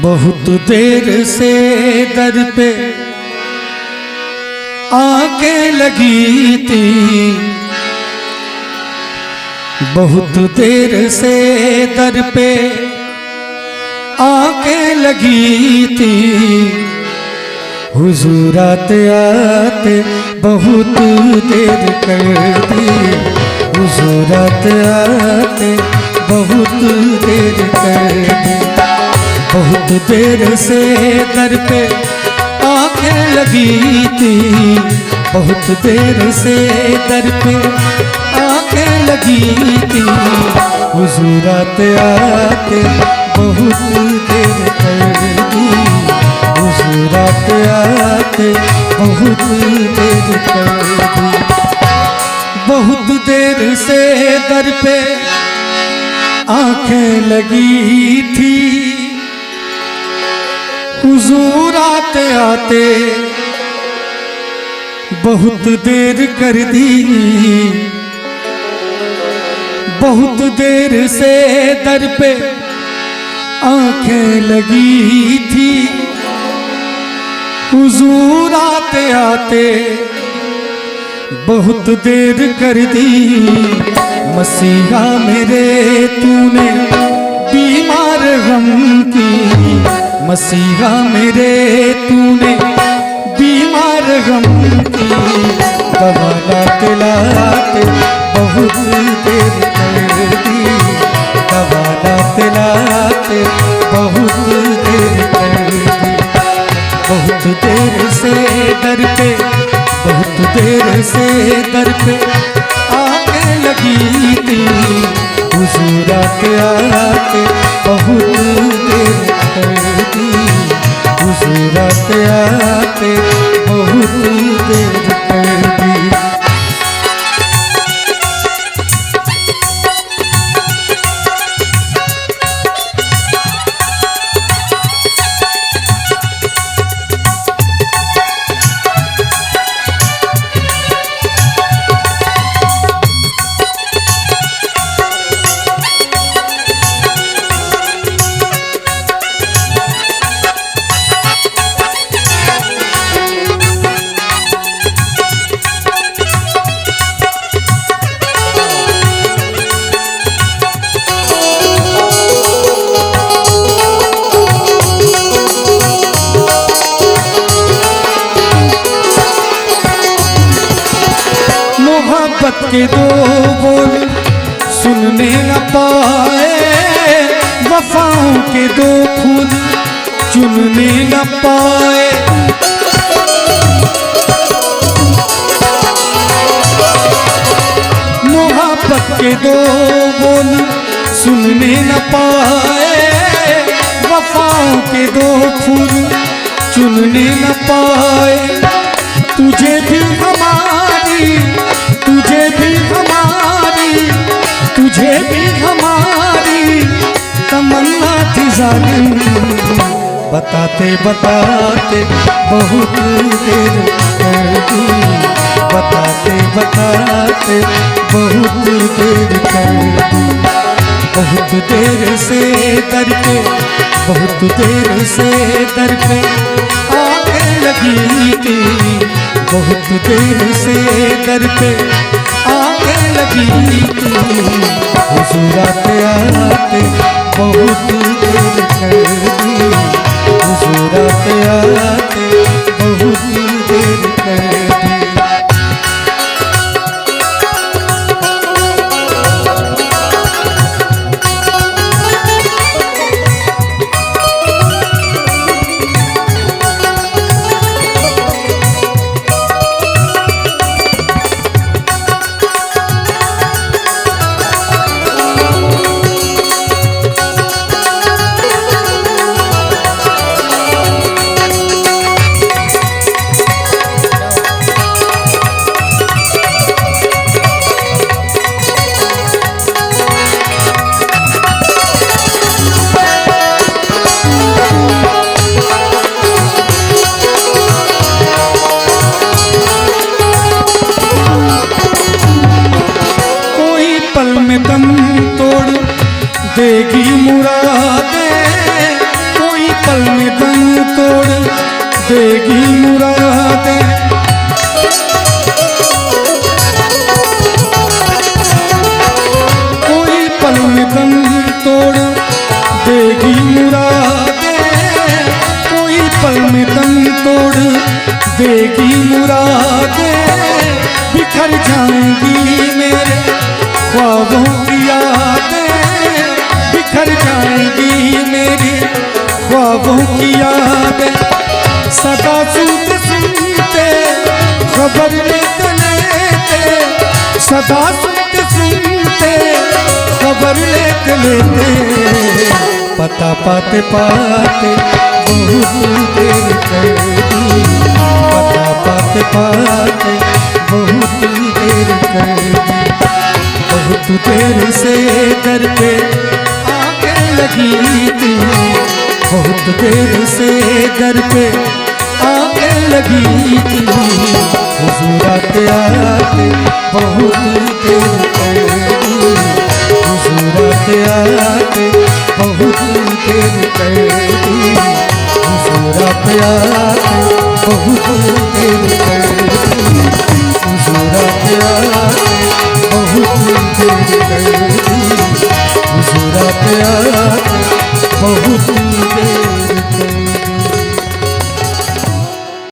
बहुत देर से दर पे आंखें लगी थी, बहुत देर से दर पे आंखें लगी थी। हुजूर आते आते बहुत देर कर दी, हुजूर आते आते बहुत देर कर दी। बहुत देर से दर पे आंखें लगी थी, बहुत देर से दर पे आंखें लगी थी। हुजूर आते आते बहुत देर कर दी, हुजूर आते आते बहुत देर कर दी। बहुत देर से दर पे आंखें लगी थी, हुजूर आते आते बहुत देर कर दी। बहुत देर से दर पे आंखें लगी थी, हुजूर आते आते बहुत देर कर दी। मसीहा मेरे तूने बीमार गम की, मसीहा मेरे तूने बीमार गम की। दवा लाते लाते बहुत देर कर दी, दवा लाते लाते बहुत देर कर दी। बहुत देर से दर पे, बहुत देर से दर पे आंखें लगी थी। हुजूर आते आते बहुत देर कर दी, हुजूर आते आते बहुत देर कर दी। मोहब्बत के दो बोल सुनने न पाए, वफाओं के दो फूल चुनने न पाए। मोहब्बत के दो बोल सुनने न पाए, वफाओं के दो फूल चुनने न पाए। तुझे भी हमारी, तुझे भी हमारी, तुझे भी हमारी तमन्ना थी जालिम। बताते बताते बहुत देर कर दी, बताते बताते बहुत देर कर दी। बहुत देर से दर पे, बहुत देर से दर पे आंखें लगी थी। बहुत देर से दर पे आंखें लगी थी। हुजूर आते आते बहुत देर कर दी, हुजूर आते आते बहुत देर कर दी। देगी मुरादें, कोई पल में दम तोड़ देगी मुरादें। कोई पल में दम तोड़ देगी मुरादें, कोई पल में दम तोड़ देगी मुरादें। बिखर जाएंगी मेरे ख्वाबों की यादें, बिखर जाएंगी मेरी ख्वाबों की यादें। सदा सुनते सुनते खबर लेते लेते, सदा सुनते सुनते खबर लेते लेते, पता पाते पाते बहुत देर कर दी, पता पाते पाते बहुत देर कर दी। बहुत देर से दर पे आके लगी थी, बहुत देर से दर पे आके लगी थी। हुजूर आते आते बहुत देर कर दी, हुजूर आते आते बहुत देर कर दी, हुजूर आते आते बहुत देर कर दी, हुजूर आते आते बहुत देर कर दी, हुजूर आते आते बहुत